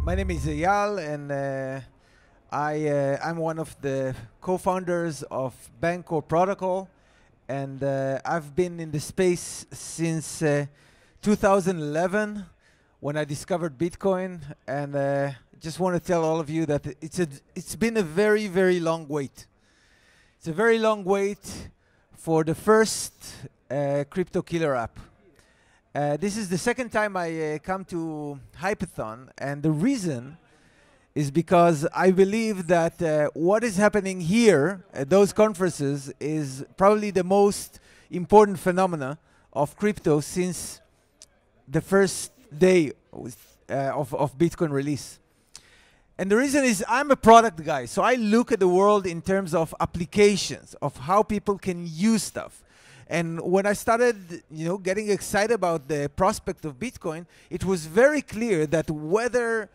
My name is Eyal, and I'm one of the co-founders of Bancor protocol, and I've been in the space since 2011 when I discovered Bitcoin, and just want to tell all of you that it's been a very, very long wait. It's a very long wait for the first crypto killer app. This is the second time I come to Hypathon, and the reason is because I believe that what is happening here at those conferences is probably the most important phenomena of crypto since the first day of Bitcoin release. And the reason is I'm a product guy, so I look at the world in terms of applications, of how people can use stuff. And when I started, getting excited about the prospect of Bitcoin, it was very clear that whether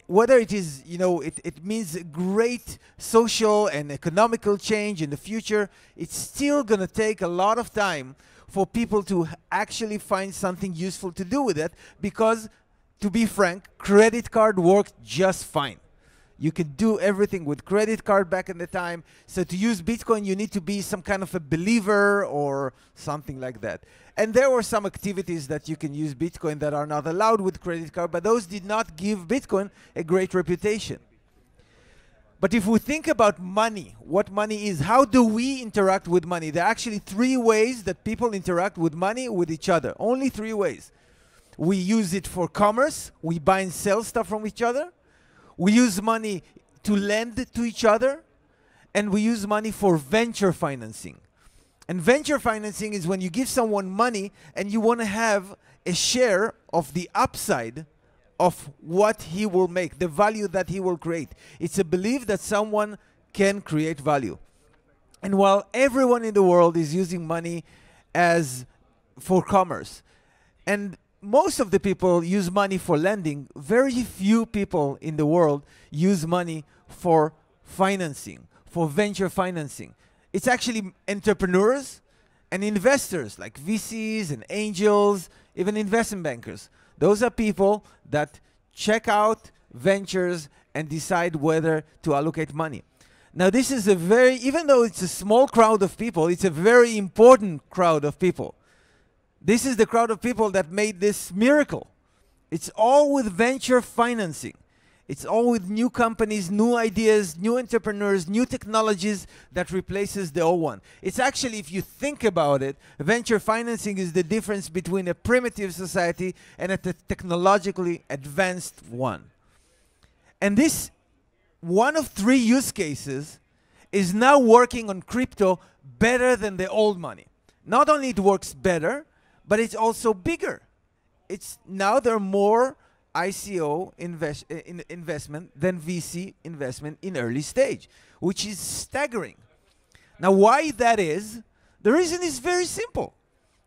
it is, it means great social and economical change in the future, it's still going to take a lot of time for people to actually find something useful to do with it, because, to be frank, credit card worked just fine. You could do everything with credit card back in the time. So to use Bitcoin, you need to be some kind of a believer or something like that. And there were some activities that you can use Bitcoin that are not allowed with credit card, but those did not give Bitcoin a great reputation. But if we think about money, what money is, how do we interact with money? There are actually three ways that people interact with money with each other. Only three ways. We use it for commerce. We buy and sell stuff from each other. We use money to lend to each other, and we use money for venture financing. And venture financing is when you give someone money and you want to have a share of the upside of what he will make, the value that he will create. It's a belief that someone can create value. And while everyone in the world is using money for commerce, and most of the people use money for lending, very few people in the world use money for financing, for venture financing. It's actually entrepreneurs and investors like VCs and angels, even investment bankers. Those are people that check out ventures and decide whether to allocate money. Now, this is even though it's a small crowd of people, it's a very important crowd of people. This is the crowd of people that made this miracle. It's all with venture financing. It's all with new companies, new ideas, new entrepreneurs, new technologies that replaces the old one. It's actually, if you think about it, venture financing is the difference between a primitive society and a technologically advanced one. And this, one of three use cases, is now working on crypto better than the old money. Not only it works better, but it's also bigger. Now there are more ICO investment than VC investment in early stage, which is staggering. Now, why that is? The reason is very simple.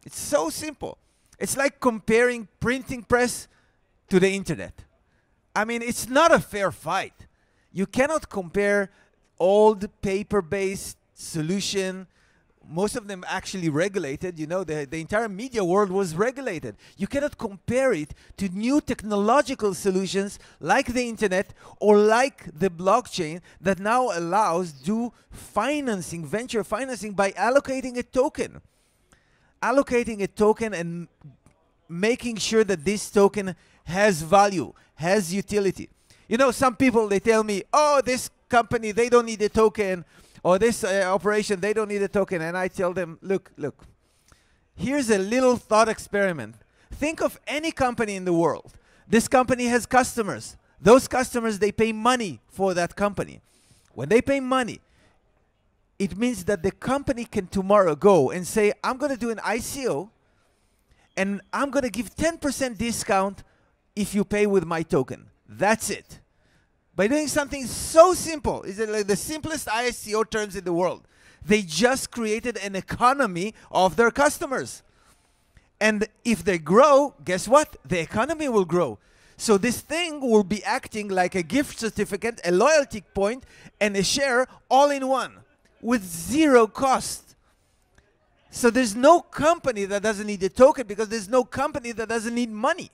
It's so simple. It's like comparing printing press to the internet. I mean, it's not a fair fight. You cannot compare old paper-based solution. Most of them actually regulated. The entire media world was regulated. You cannot compare it to new technological solutions like the internet or like the blockchain that now allows financing, venture financing, by allocating a token. Allocating a token and making sure that this token has value, has utility. Some people, they tell me, oh, this company, they don't need a token, or this operation, they don't need a token. And I tell them, look, here's a little thought experiment. Think of any company in the world. This company has customers. Those customers, they pay money for that company. When they pay money, it means that the company can tomorrow go and say, I'm going to do an ICO, and I'm going to give 10% discount if you pay with my token. That's it. By doing something so simple, is it like the simplest ICO terms in the world? They just created an economy of their customers. And if they grow, guess what? The economy will grow. So this thing will be acting like a gift certificate, a loyalty point, and a share all in one with zero cost. So there's no company that doesn't need a token, because there's no company that doesn't need money.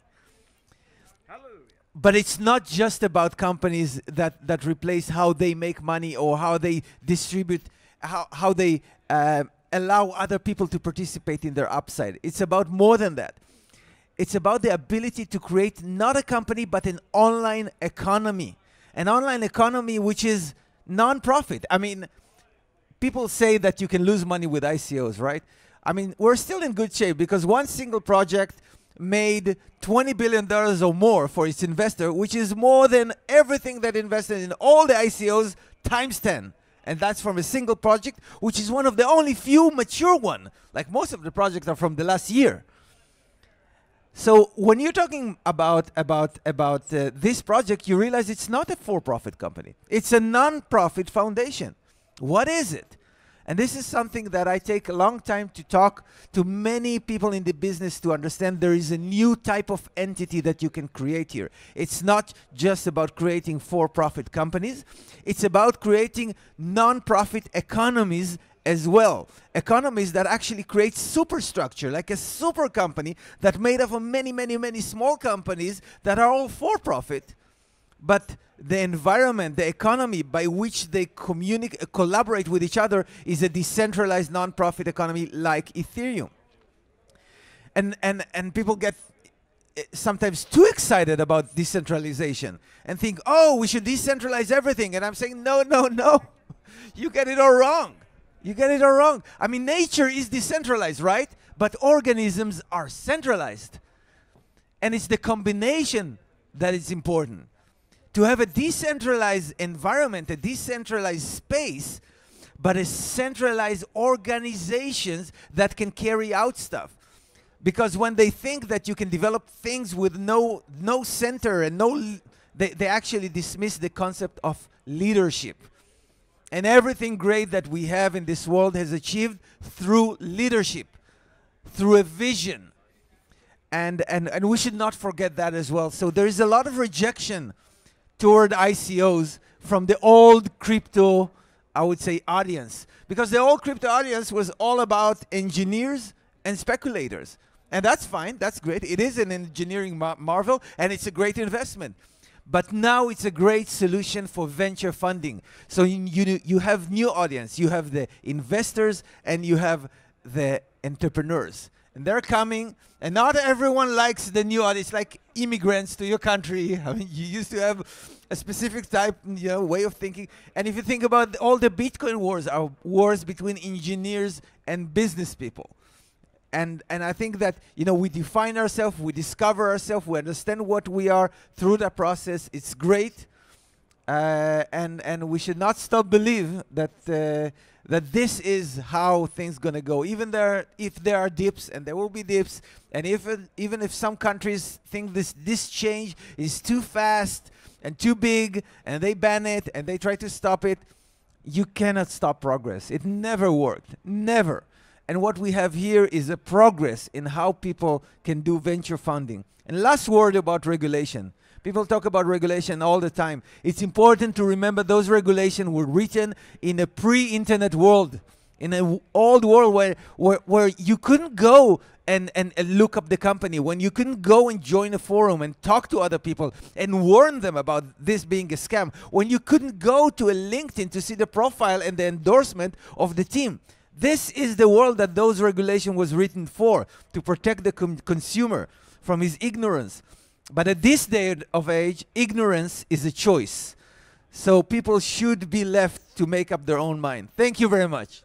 Hallelujah. But it's not just about companies that replace how they make money or how they distribute, how they allow other people to participate in their upside. It's about more than that. It's about the ability to create not a company, but an online economy. An online economy which is non-profit. I mean, people say that you can lose money with ICOs, right? I mean, we're still in good shape because one single project made $20 billion or more for its investor, which is more than everything that invested in all the ICOs times 10. And that's from a single project, which is one of the only few mature one. Like most of the projects are from the last year. So when you're talking about this project, you realize it's not a for-profit company. It's a non-profit foundation. What is it? And this is something that I take a long time to talk to many people in the business to understand. There is a new type of entity that you can create here. It's not just about creating for-profit companies. It's about creating non-profit economies as well. Economies that actually create superstructure, like a super company that made up of many, many, many small companies that are all for-profit. But the environment, the economy by which they collaborate with each other is a decentralized non-profit economy like Ethereum. And people get sometimes too excited about decentralization and think, oh, we should decentralize everything. And I'm saying, no, no, no. You get it all wrong. You get it all wrong. I mean, nature is decentralized, right? But organisms are centralized. And it's the combination that is important. To have a decentralized environment, a decentralized space, but a centralized organizations that can carry out stuff. Because when they think that you can develop things with no center and they actually dismiss the concept of leadership. And everything great that we have in this world has achieved through leadership, through a vision. And we should not forget that as well. So there is a lot of rejection toward ICOs from the old crypto, I would say, audience. Because the old crypto audience was all about engineers and speculators. And that's fine, that's great. It is an engineering marvel, and it's a great investment. But now it's a great solution for venture funding. So you have new audience. You have the investors and you have the entrepreneurs. And they're coming, and not everyone likes the new audience, like immigrants to your country. I mean, you used to have a specific type, way of thinking. And if you think about all the Bitcoin wars, are wars between engineers and business people. And I think that, we define ourselves, we discover ourselves, we understand what we are through that process. It's great. And we should not stop believe that that this is how things gonna go. Even if there are dips, and there will be dips, and even if some countries think this change is too fast and too big, and they ban it and they try to stop it, you cannot stop progress. It never worked, never. And what we have here is a progress in how people can do venture funding. And last word about regulation. People talk about regulation all the time. It's important to remember those regulations were written in a pre-internet world, in an old world where you couldn't go and look up the company, when you couldn't go and join a forum and talk to other people and warn them about this being a scam, when you couldn't go to a LinkedIn to see the profile and the endorsement of the team. This is the world that those regulations was written for, to protect the consumer from his ignorance. But at this day of age, ignorance is a choice. So people should be left to make up their own mind. Thank you very much.